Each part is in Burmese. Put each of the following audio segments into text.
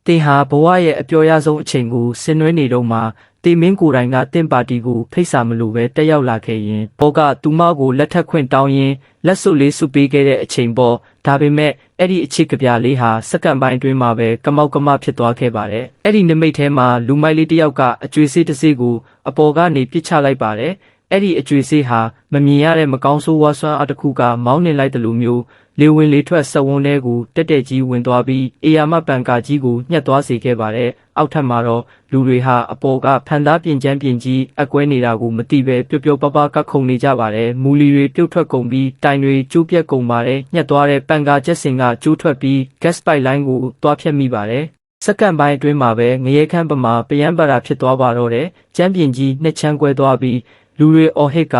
တင်ဟာဘဝရဲ့အပျော်ရဆုံးအချိန်ကိုဆင်နွှဲနေတော့မှတေမင်းကိုယ်တိုင်ကတင့်ပါတီကိုဖိတ်စာမလို့ပဲတက်ရောက်လာခဲ့ရင်ဘောကသူမကိုလက်ထက်ခွင့်တောင်းရင်းလက်စွပ်လေးစုပေးခဲ့တဲ့အချိန်ပေါ့ဒါပေမဲ့အဲ့ဒီအချစ်ကပြားလေးဟာစက္ကန့်ပိုင်းအတွင်းမှာပဲကမောက်ကမဖြစ်သွားခဲ့ပါတယ်အဲ့ဒီနမိတ်ထဲမှာလူမိုက်လေးတစ်ယောက်ကအကျွေးစေးတစ်စေးကိုအပေါ်ကနေပစ်ချလိုက်ပါတယ်အဲ့ဒီအကျွေးစေးဟာမမြင်ရတဲ့မကောင်းဆိုးဝါးစွမ်းအတစ်ခုကမောင်းနှင်လိုက်တယ်လို့မျိုးလေဝင်လေထွက်စက်ဝန်းထဲကိုတက်တက်ကြီးဝင်သွားပြီးအေယာမပန်ကာကြီးကိုညှက်သွားစေခဲ့ပါတယ်အောက်ထပ်မှာတော့လူတွေဟာအပေါ်ကဖန်သားပြင်ချမ်းပြင်ကြီးအကွဲနေတာကိုမသိပဲပျော်ပျော်ပါပါကခုန်နေကြပါတယ်မူလီတွေပြုတ်ထွက်ကုန်ပြီးတိုင်တွေကျိုးပြက်ကုန်ပါတယ်ညှက်သွားတဲ့ပန်ကာချက်စင်ကကျိုးထွက်ပြီး gas pipeline ကိုတွားဖြတ်မိပါတယ်စက္ကန့်ပိုင်းအတွင်းမှာပဲငရဲခမ်းပမာပယံပါတာဖြစ်သွားပါတော့တယ်ကျမ်းပြင်ကြီးနှစ်ချမ်းကွဲသွားပြီးလူတွေအော်ဟစ်က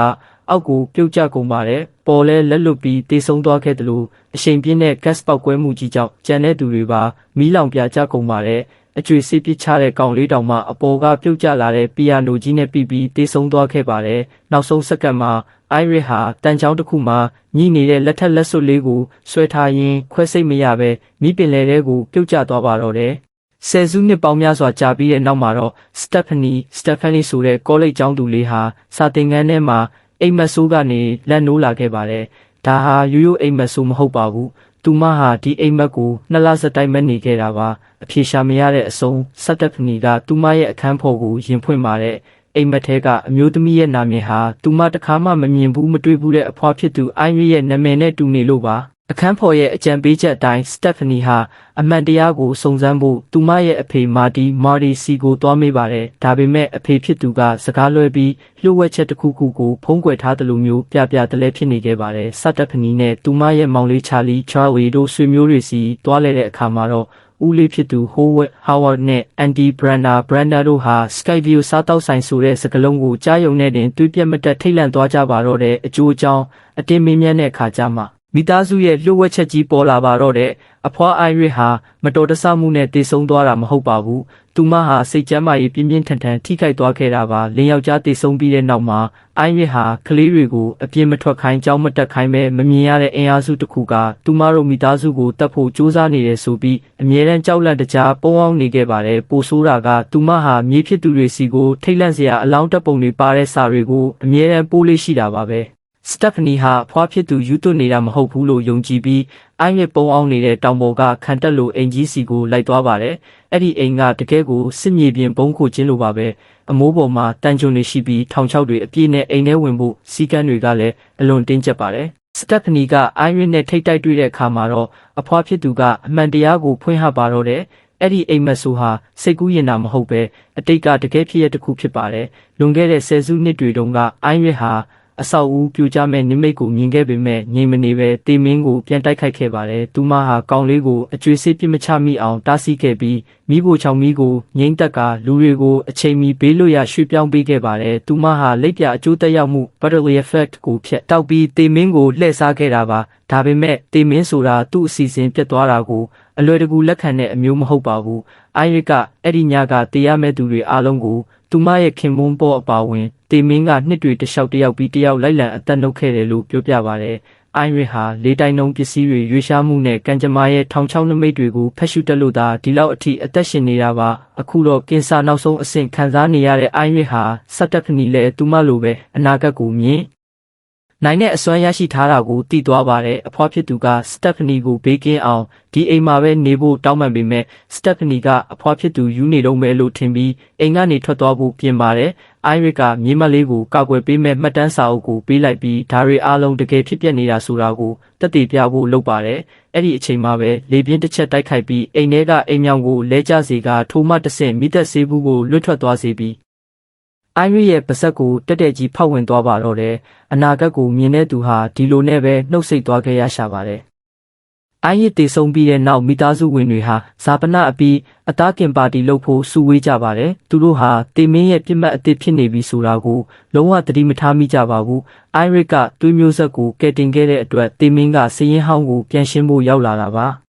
အောက်ကိုပြုတ်ကျကုန်ပါတယ်ပေါ်လဲလက်လွတ်ပြီးတေဆုံးသွားခဲ့တယ်လို့အရှိန်ပြင်းတဲ့ gas ပေါက်ကွဲမှုကြီးကြောင့်ကျန်တဲ့သူတွေပါမီးလောင်ပြကျကုန်ပါတယ်အကျွေစေးပစ်ချတဲ့ကောင်လေးတောင်မှအပေါ်ကပြုတ်ကျလာတဲ့ပီယာနိုကြီးနဲ့ပြီးတေဆုံးသွားခဲ့ပါတယ်နောက်ဆုံးစက္ကန့်မှာအိုင်ရစ်ဟာတန်ချောင်းတစ်ခုမှာညှိနေတဲ့လက်ထက်လက်စွပ်လေးကိုဆွဲထားရင်းခွဲစိတ်မရပဲမိပင်လေတဲကိုပြုတ်ကျသွားပါတော့တယ်ဆယ်စုနှစ်ပေါင်းများစွာကြာပြီးတဲ့နောက်မှာတော့စတက်ဖနီဆိုတဲ့ကောလိပ်ကျောင်းသူလေးဟာစာသင်ခန်းထဲမှာအိမ်မက်ဆိုးကနေလက်နိုးလာခဲ့ပါတယ်ဒါဟာရိုးရိုးအိမ်မက်ဆိုးမဟုတ်ပါဘူးသူမဟာဒီအိမ်မက်ကို2 လဆက်တိုက်မနေခဲ့တာပါအဖြေရှာမရတဲ့အဆုံးစတက်ဖနီကသူမရဲ့အခန်းဖော်ကိုရင်ဖွင့်ပါတယ်အိမ်မက်ထဲကအမျိုးသမီးရဲ့နာမည်ဟာသူမတခါမှမမြင်ဘူးမတွေ့ဘူးတဲ့အဖွားဖြစ်သူအိုင်ရီရဲ့နာမည်နဲ့တူနေလို့ပါအခန်းဖော်ရဲ့အကြံပေးချက်အတိုင်းစတက်ဖနီဟာအမှန်တရားကိုစုံစမ်းဖို့သူမရဲ့အဖေမာဒီစီကိုသွားမေးပါတယ်ဒါပေမဲ့အဖေဖြစ်သူကစကားလွှဲပြီးလျှို့ဝှက်ချက်တစ်ခုခုကိုဖုံးကွယ်ထားတယ်လို့မျိုးပြတလဲဖြစ်နေခဲ့ပါတယ်စတက်ဖနီနဲ့သူမရဲ့မောင်လေးချာလီတို့ဆွေမျိုးတွေစီသွားလဲတဲ့အခါမှာတော့ဦးလေးဖြစ်သူဟောဝါဒ်နဲ့အန်ဒီဘရန်နာတို့ဟာ Skyview စားတောက်ဆိုင်ဆိုတဲ့စကားလုံးကိုကြားယုံနဲ့တင်တွေးပြတ်မတက်ထိတ်လန့်သွားကြပါတော့တဲ့အကျိုးအကြောင်းအတင်းမင်းမြန်းတဲ့အခါကျမှမိသားစုရဲ့လျှို့ဝှက်ချက်ကြီးပေါ်လာပါတော့တဲ့အဖွားအိုင်ရစ်ဟာမတော်တဆမှုနဲ့တေဆုံးသွားတာမဟုတ်ပါဘူးသူမဟာစိတ်ကျန်းမာရေးပြင်းပြင်းထန်ထန်ထိခိုက်သွားခဲ့တာပါလင်းယောက်ျားတေဆုံးပြီးတဲ့နောက်မှာအိုင်ရစ်ဟာကလေးတွေကိုအပြင်းမထွက်ခိုင်းကြောင်းမတက်ခိုင်းပဲမမြင်ရတဲ့အင်အားစုတစ်ခုကသူမတို့မိသားစုကိုတတ်ဖို့ကြိုးစားနေတယ်ဆိုပြီးအမြဲတမ်းကြောက်လန့်တကြားပုံအောင်နေခဲ့ပါတယ်ပိုဆိုးတာကသူမဟာမြေဖြစ်သူတွေစီကိုထိတ်လန့်စရာအလောင်းတပ်ပုံတွေပါတဲ့စာတွေကိုအမြဲတမ်းပို့လေးရှိတာပါပဲစတက်ဖနီဟာဖွားဖြစ်သူယူသွနေတာမဟုတ်ဘူးလို့ယုံကြည်ပြီးအိုင်ရစ်ပုံအောင်နေတဲ့တောင်ပေါ်ကခံတက်လို့အင်ကြီးစီကိုလိုက်သွားပါတယ်။အဲ့ဒီအိမ်ကတကယ်ကိုစစ်မြေပြင်ဘုံခိုခြင်းလိုပါပဲ။အမိုးပေါ်မှာတန်ကြွနေရှိပြီးထောင်ချောက်တွေအပြည့်နဲ့အိမ်ထဲဝင်ဖို့စီကန်းတွေကလည်းအလွန်တင်းကျပ်ပါတယ်။စတက်ဖနီကအိုင်ရစ်နဲ့ထိတ်တိုက်တွေ့တဲ့အခါမှာတော့အဖွားဖြစ်သူကအမှန်တရားကိုဖွင့်ဟပါတော့တယ်။အဲ့ဒီအိမ်မက်ဆိုဟာစိတ်ကူးရင်တာမဟုတ်ပဲအတိတ်ကတကယ်ဖြစ်ရတစ်ခုဖြစ်ပါတယ်။လွန်ခဲ့တဲ့ဆယ်စုနှစ်တွေတုန်းကအိုင်ရစ်ဟာအဆောက်အဦပြိုကျမဲ့နိမိတ်ကိုမြင်ခဲ့ပေမဲ့ငြိမ်မနေပဲတေမင်းကိုပြန်တိုက်ခိုက်ခဲ့ပါတယ်။သူမဟာကောင်းလေးကိုအကျွေးစေးပြစ်မချမိအောင်တားဆီးခဲ့ပြီးမိဖို့ချောင်မီးကိုငိမ့်တက်ကလူတွေကိုအချိန်မီဘေးလွတ်ရာရွှေ့ပြောင်းပေးခဲ့ပါတယ်။သူမဟာလက်ပြအကျိုးသက်ရောက်မှု Butterfly Effect ကိုဖျက်တောက်ပြီးတေမင်းကိုလှည့်စားခဲ့တာပါ။ဒါပေမဲ့တေမင်းဆိုတာသူ့အစီအစဉ်ပြတ်သွားတာကိုအလွယ်တကူလက်ခံတဲ့အမျိုးမဟုတ်ပါဘူး။အိုင်ရစ်ကအဲ့ဒီညကတေးရမဲ့သူတွေအားလုံးကိုသူမရဲ့ခင်မွန်းပေါ်အပါဝင်တေမင်းကနှစ်တွေတလျှောက်တယောက်ပြီးတယောက်လိုက်လံအသက်နှုတ်ခဲ့တယ်လို့ပြောပြပါတယ်။အိုင်ရစ်ဟာလေးတိုင်းလုံးပစ္စည်းတွေရွေးရှားမှုနဲ့ကံကြမ္မာရဲ့ထောင်ချောင်းနမိတ်တွေကိုဖက်ရှုတက်လို့သာဒီလောက်အထိအသက်ရှင်နေတာပါ။အခုတော့ကင်ဆာနောက်ဆုံးအဆင့်ခံစားနေရတဲ့အိုင်ရစ်ဟာစတက်ဖနီလည်းသူမလိုပဲအနာဂတ်ကိုမြင်နိုင်တဲ့အစွမ်းရရှိထားတာကိုသိသွားပါတယ်အဖွားဖြစ်သူကစတက်ဖနီကိုဘေးကင်းအောင်ဒီအိမ်မှာပဲနေဖို့တောင်းပန်ပေမဲ့စတက်ဖနီကအဖွားဖြစ်သူယူနေတော့မယ်လို့ထင်ပြီးအိမ်ကနေထွက်သွားဖို့ပြင်ပါတယ်အိုင်ရစ်ကမြေမလေးကိုကောက်ွယ်ပေးမဲ့မှတ်တမ်းစာအုပ်ကိုပေးလိုက်ပြီးဒါတွေအားလုံးတကယ်ဖြစ်ပျက်နေတာဆိုတာကိုသက်သေပြဖို့လုပ်ပါတယ်အဲ့ဒီအချိန်မှာပဲလေပြင်းတစ်ချက်တိုက်ခိုက်ပြီးအိမ်ထဲကအိမ်မြောင်ကိုလဲကျစေကထိုးမှတဆင့်မိသက်ဆေးဘူးကိုလွတ်ထွက်သွားစေပြီးအိုင်ရီရဲ့ပါဇက်ကိုတက်တက်ကြီးဖောက်ဝင်သွားပါတော့တယ်။အနာဂတ်ကိုမြင်တဲ့သူဟာဒီလိုနဲ့ပဲနှုတ်ဆက်သွားခဲ့ရရှာပါတယ်။အိုင်ရီတေဆုံးပြီးတဲ့နောက်မိသားစုဝင်တွေဟာဇာပနအပြီးအသားကင်ပါတီလုပ်ဖို့စုဝေးကြပါတယ်။သူတို့ဟာတေမင်းရဲ့ပြစ်မှတ်အသစ်ဖြစ်နေပြီဆိုတာကိုလုံးဝသတိမထားမိကြပါဘူး။အိုင်ရီကသွေးမျိုးဆက်ကိုကယ်တင်ခဲ့တဲ့အတွက်တေမင်းကစည်ရင်ဟောင်းကိုပြန်ရှင်းဖို့ရောက်လာတာပါ။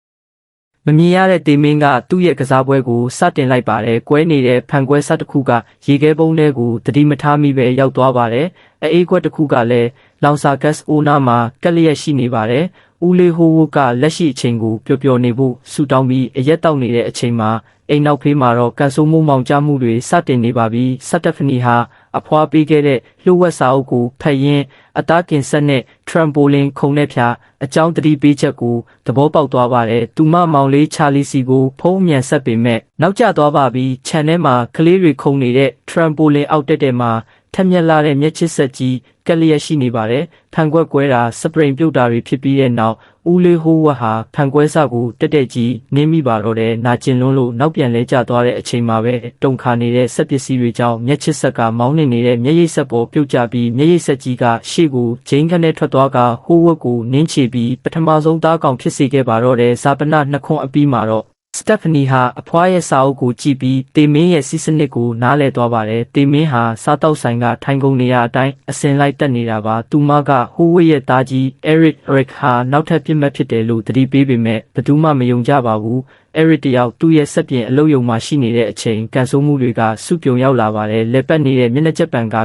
မမြင်ရတဲ့တေမင်းကသူ့ရဲ့ကစားပွဲကိုစတင်လိုက်ပါတယ်။ကွဲနေတဲ့ဖန်ကွဲစတစ်ခုကရေခဲပုံးထဲကိုတတိမထားမိပဲရောက်သွားပါတယ်။အေးခွက်တစ်ခုကလည်းလောင်စာဂတ်အိုနာမှာကက်လျက်ရှိနေပါတယ်။ ဦးလေးဟိုးဝကလက်ရှိအချိန်ကိုပျော်ပျော်နေဖို့ဆူတောင်းပြီးအရက်တောက်နေတဲ့အချိန်မှာအိမ်နောက်ဖေးမှာတော့ကန်ဆိုးမှုမောင်ကျမှုတွေစတင်နေပါပြီစတက်ဖနီဟာအဖွားပေးခဲ့တဲ့လှုပ်ဝက်စာအုပ်ကိုဖတ်ရင်းအသားကင်ဆက်နဲ့ထရမ်ပိုလင်ခုံနဲ့ဖြာအကြောင်းတတိပေးချက်ကိုသဘောပေါက်သွားပါတယ်သူမမောင်လေးချာလီစီကိုဖုံးအမြန်ဆက်ပေမဲ့နောက်ကျသွားပါပြီခြံထဲမှာကလေးတွေခုံနေတဲ့ထရမ်ပိုလင်အောက်တက်တဲ့မှာထက်မြက်လာတဲ့မျက်ချစ်ဆက်ကြီးကလျက်ရှိနေပါတယ်ဖန်ခွက်ကွဲတာစပရိန်ပြုတ်တာတွေဖြစ်ပြီးတဲ့နောက်ဦးလေးဟိုးဝက်ဟာဖန်ကွဲစကိုတက်တက်ကြီးနင်းမိပါတော့တယ်နာကျင်လွန်းလို့နောက်ပြန်လဲကျသွားတဲ့အချိန်မှာပဲတုန်ခါနေတဲ့စက်ပစ္စည်းတွေကြောင့်မျက်ချစ်ဆက်ကမောင်းနေနေတဲ့မျက်ရည်ဆက်ပေါ်ပြုတ်ကျပြီးမျက်ရည်ဆက်ကြီးကရှေ့ကိုဂျိန်းခနဲ့ထွက်သွားကဟိုးဝက်ကိုနင်းချပြီးပထမဆုံးသားကောင်ဖြစ်စေခဲ့ပါတော့တယ်ဇာပနနှစ်ခွန်းအပြီးမှာတော့စတက်ဖနီဟာအဖွားရဲ့စာအုပ်ကိုကြည့်ပြီးတေမင်းရဲ့စီးစနစ်ကိုနားလည်သွားပါတယ်တေမင်းဟာစားတောက်ဆိုင်ကထိုင်ကုန်နေရအတိုင်းအစင်လိုက်တက်နေတာပါသူမကဟိုးဝစ်ရဲ့သားကြီး Eric ဟာနောက်ထပ်ပြစ်မှတ်ဖြစ်တယ်လို့သတိပေးပေမဲ့ဘယ်သူမှမယုံကြပါဘူးEric တယောက်သူ့ရဲ့စက်ပြင်အလုပ်ရုံမှာရှိနေတဲ့အချိန်ကန်ဆိုးမှုတွေကစုပြုံရောက်လာပါတယ်လက်ပတ်နေတဲ့မျက်နှာချက်ပံက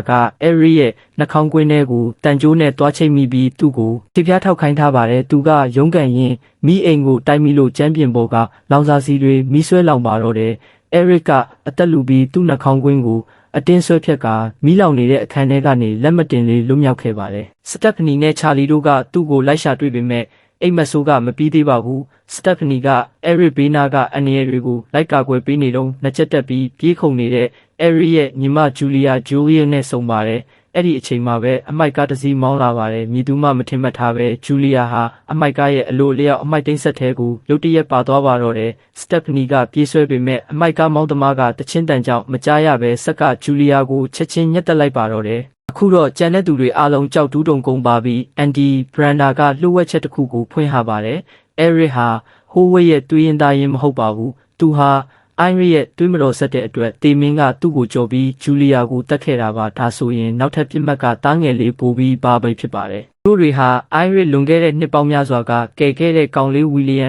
Eric ရဲ့နှာခေါင်းကွင်းထဲကိုတန်ကြိုးနဲ့တွားချိတ်မိပြီးသူ့ကိုထိပြားထောက်ခိုင်းထားပါတယ်သူကရုန်းကန်ရင်မိအိမ်ကိုတိုက်မိလို့ကျမ်းပြင်ပေါ်ကလောင်စာစီတွေမိဆွဲလောင်ပါတော့တယ်Ericကအသက်လူပြီးသူ့နှာခေါင်းကွင်းကိုအတင်းဆွဲဖြက်ကမိလောင်နေတဲ့အခန်းထဲကနေလက်မတင်လေးလွတ်မြောက်ခဲ့ပါတယ်စတက်ဖနီနဲ့ချာလီတို့ကသူ့ကိုလိုက်ရှာတွေ့ပေမဲ့အိမ်မဆိုးကမပြီးသေးပါဘူးစတက်ဖနီကအဲရစ်ဘေးနာကအန်နီယယ်တွေကိုလိုက်ကာကွယ်ပေးနေတော့နှစ်ချက်တက်ပြီးပြေးခုန်နေတဲ့အဲရစ်ရဲ့ညီမဂျူလီယာနဲ့ဆုံပါတယ်အဲ့ဒီအချိန်မှာပဲအမိုက်ကားတစ်စီးမောင်းလာပါတယ်မြည်သူမှမထင်မှတ်ထားပဲဂျူလီယာဟာအမိုက်ကားရဲ့အလိုလျောက်အမိုက်တိန်ဆက်ထဲကိုရုတ်တရက်ပါသွားပါတော့တယ်စတက်ဖနီကပြေးဆွဲပေမဲ့အမိုက်ကားမောင်းသမားကတချင်းတန်ကြောင့်မကြားရပဲဆက်ကဂျူလီယာကိုချက်ချင်းညှက်တက်လိုက်ပါတော့တယ်အခုတော့ကျန်တဲ့သူတွေအားလုံးကြောက်တူးတုံကုန်ပါပြီးအန်ဒီဘရန်ဒါကလှုပ်ဝက်ချက်တစ်ခုကိုဖွင့်ဟာပါတယ်အဲရစ်ဟာဟိုးဝဲရဲ့တွေးရင်သားရင်မဟုတ်ပါဘူးသူဟာအိုင်ရီရဲ့တွေးမတော်ဆက်တဲ့အတွက်တေမင်းကသူ့ကိုကြော်ပြီးဂျူလီယာကိုတတ်ခဲ့တာပါဒါဆိုရင်နောက်ထပ်ပြစ်မှတ်ကတားငယ်လေးပိုပြီးပါပဲဖြစ်ပါတယ်တို့တွေဟာအိုင်ရီလွန်ခဲ့တဲ့နှစ်ပေါင်းများစွာကကယ်ခဲ့တဲ့ကောင်လေးဝီလီယ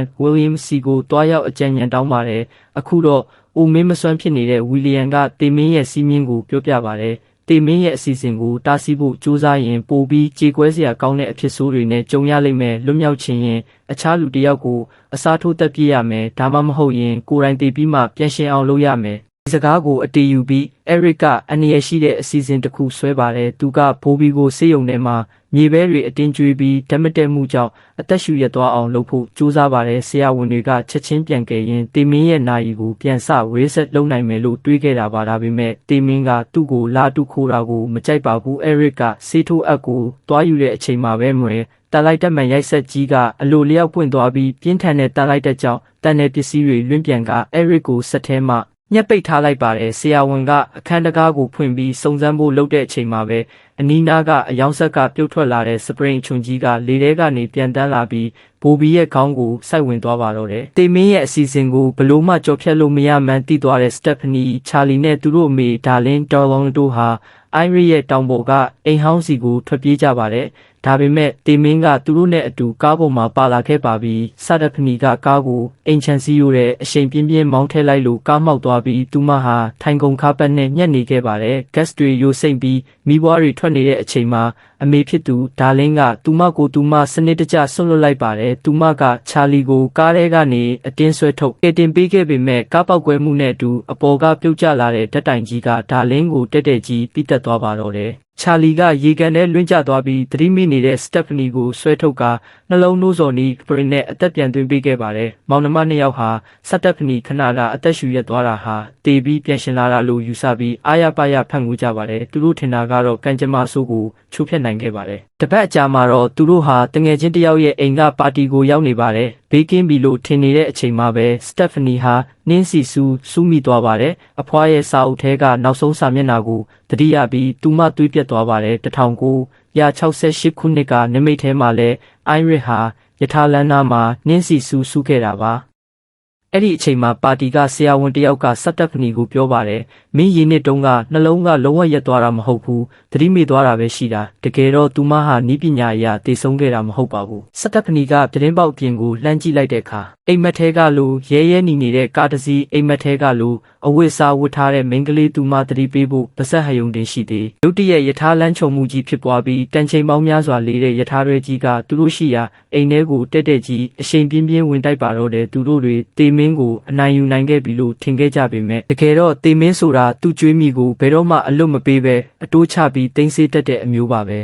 မ်စီကိုတွားရောက်အကြံဉာဏ်တောင်းပါတယ်အခုတော့အိုမင်းမစွမ်းဖြစ်နေတဲ့ဝီလီယံကတေမင်းရဲ့စီးမြင်ကိုပြောပြပါတယ်တေမင်းရဲ့အစီအစဉ်ကိုတားဆီးဖို့ကြိုးစားရင်ပိုပြီးကြေကွဲစရာကောင်းတဲ့အဖြစ်ဆိုးတွေနဲ့ကြုံရလိမ့်မယ်လွတ်မြောက်ခြင်းရင်အခြားလူတစ်ယောက်ကိုအစားထိုးတက်ပြရမယ်ဒါမှမဟုတ်ရင်ကိုယ်တိုင်တည်ပြီးမှပြန်ရှင်အောင်လုပ်ရမယ်ဒီစကားကိုအတီးယူပြီးအဲရစ်ကအန်ရရှိတဲ့အစီအစဉ်တစ်ခုဆွဲပါတယ်သူကဘိုးဘီကိုစေယုံထဲမှာမြေပဲတွေအတင်းကျွေးပြီးဓာတ်မတက်မှုကြောင့်အသက်ရှူရသွားအောင်လုပ်ဖို့ကြိုးစားပါတယ်ဆရာဝန်တွေကချက်ချင်းပြန်ကယ်ရင်တေမင်းရဲ့နာရီကိုပြန်ဆရေးဆက်လုပ်နိုင်မယ်လို့တွေးခဲ့တာပါဒါပေမဲ့တေမင်းကသူ့ကိုလာတုခိုးတာကိုမကြိုက်ပါဘူးအဲရစ်ကစေးထိုးအပ်ကိုတွားယူတဲ့အချိန်မှာပဲမွေတန်လိုက်တက်မှန်ရိုက်ဆက်ကြီးကအလိုလျောက်ပွင့်သွားပြီးပြင်းထန်တဲ့တန်လိုက်တက်ကြောင့်တန်တဲ့ပစ္စည်းတွေလွင့်ပြန်ကအဲရစ်ကိုဆက်ထဲမှညက်ပိတ်ထားလိုက်ပါတယ်ဆရာဝန်ကအခန်းတကားကိုဖွင့်ပြီးစုံစမ်းဖို့လုပ်တဲ့အချိန်မှာပဲအနီးနားကအယောင်ဆက်ကပြုတ်ထွက်လာတဲ့စပရင်ချွန်ကြီးကလေထဲကနေပြန်တန်းလာပြီးဘိုဘီရဲ့ခေါင်းကိုစိုက်ဝင်သွားပါတော့တယ်တေမင်းရဲ့အစီအစဉ်ကိုဘလို့မှကြော်ဖြတ်လို့မရမှန်းသိသွားတဲ့စတက်ဖနီချာလီနဲ့သူတို့အမေဒါလင်းဒေါ်လုံတို့ဟာအိုင်ရီရဲ့တောင်ပေါ်ကအိမ်ဟောင်းစီကိုထွက်ပြေးကြပါတယ်ဒါပေမဲ့တေမင်းကသူတို့နဲ့အတူကားပေါ်မှာပါလာခဲ့ပါပြီးစတက်ဖနီကကားကိုအိမ်ချန်စီရိုတဲ့အရှိန်ပြင်းပြင်းမောင်းထဲလိုက်လို့ကားမောက်သွားပြီးသူမဟာထိုင်ကုန်ခါပတ်နဲ့ညှက်နေခဲ့ပါတယ်ဂက်စ်တွေယိုစိမ့်ပြီးမိဘွားတွေထွက်နေတဲ့အချိန်မှာအမေဖြစ်သူဒါလင်းကသူမကိုသူမစနစ်တကျဆွတ်လွတ်လိုက်ပါတယ်သူမကချာလီကိုကားထဲကနေအတင်းဆွဲထုတ်ကယ်တင်ပေးခဲ့ပေမဲ့ကားပေါက်ကွဲမှုနဲ့အတူအပေါ်ကပြုတ်ကျလာတဲ့ဓာတ်တိုင်ကြီးကဒါလင်းကိုတက်တက်ကြီးပိတက်သွားပါတော့တယ်ချာလီကရေကန်ထဲလွင့်ကျသွားပြီးသတိမိနေတဲ့စတက်ဖနီကိုဆွဲထုတ်ကနှလုံးနှိုးစော်နီးပရင်နဲ့အသက်ပြန်သွင်းပေးခဲ့ပါတယ်။မောင်နှမနှစ်ယောက်ဟာစတက်ဖနီခဏကအသက်ရှူရက်သွားတာဟာတေပြီးပြန်ရှင်လာတာလို့ယူဆပြီးအာရပါရဖတ်ငူကြပါတယ်။သူတို့ထင်တာကတော့ကံကြမ္မာဆိုးကိုချိုးဖျက်နိုင်ခဲ့ပါတယ်။တပတ်အကြာမှာတော့သူတို့ဟာတငယ်ချင်းတစ်ယောက်ရဲ့အိမ်ကပါတီကိုရောက်နေပါတယ်။ဘေးကင်းပြီလို့ထင်နေတဲ့အချိန်မှာပဲစတက်ဖနီဟာနင်းစီစူးမိသွားပါတယ်။အဖွားရဲ့စာအုပ်ထဲကနောက်ဆုံးစာမျက်နှာကိုတတိယပြီးသူမသွေးပြတ်သွားပါတယ်1968ခုနှစ်ကနမိတ်ထဲမှာလဲအိုင်ရစ်ဟာယထာလန်နာမှာနင်းစီစူးခဲ့တာပါ အဲ့ဒီအချိန်မှာပါတီကဆရာဝန်တယောက်ကစက်တက်ဖနီကိုပြောပါတယ်မင်းရင်းနှစ်တုံးကနှလုံးကလုံးဝရက်သွားတာမဟုတ်ဘူးသတိမေ့သွားတာပဲရှိတာတကယ်တော့သူမဟာနီးပညာအရာတည်ဆုံးခဲ့တာမဟုတ်ပါဘူးစက်တက်ဖနီကပြတင်းပေါက်ပြင်ကိုလှမ်းကြည့်လိုက်တဲ့အခါအိမ်မက်ထဲကလိုရဲရဲနီနေတဲ့ကားတစ်စီးအိမ်မက်ထဲကလိုအဝတ်စားဝတ်ထားတဲ့မိန်းကလေးသူမသတိပေးဖို့ပါဆက်ဟယုံတင်ရှိသေးရုတ်တရက်ယထာလန်းချုံမှုကြီးဖြစ်ပွားပြီးတန်ချိန်ပေါင်းများစွာလေးတဲ့ယထာရဲကြီးကသူတို့ရှိရာအိမ်ထဲကိုတက်တက်ကြီးအရှိန်ပြင်းပြင်းဝင်တိုက်ပါတော့တယ်သူတို့တွေတေမင်းကိုအနိုင်ယူနိုင်ခဲ့ပြီလို့ထင်ခဲ့ကြပေမဲ့တကယ်တော့တေမင်းဆိုတာသူ့ကြွေးမိကိုဘယ်တော့မှအလွတ်မပေးပဲအတိုးချပြီးတင်းစေးတက်တဲ့အမျိုးပါပဲ